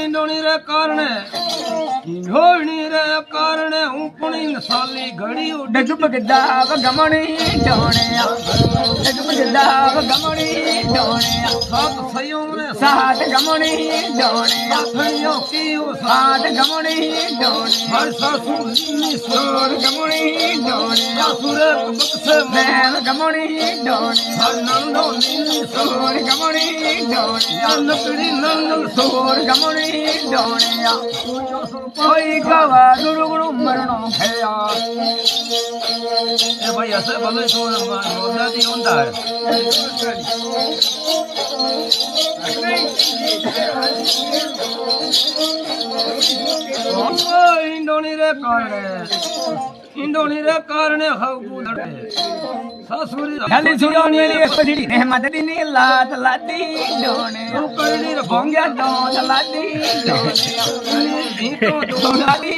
इंडोनी रे कारणे इंडोनी रे कारणे ऊपणी साली घड़ी डगब गदाव गमणी डोणिया डगब गदाव गमणी डोणिया सात सयों ने सात गमणी डोणिया सयों की सात गमणी डोणिया हर सासुर नी सोर गमणी डोणिया सुरे बक्से मैल गमणी डोणिया हर नंदो नी सोर गमणी डोणिया नकड़ी नंदन सोर गमणी डोणिया कोई गवा गुरु गुरु मरणो है यार ये भाई ऐसे भले तो मोदा दी होता है इंडोनी रे कारणे हाउ लड़े सासुरी खाली सुनाने लिए पजड़ी रहमत दी नी लात लादी डोने करनी रे भोंग्या डोन लादी डोने भी तो लादी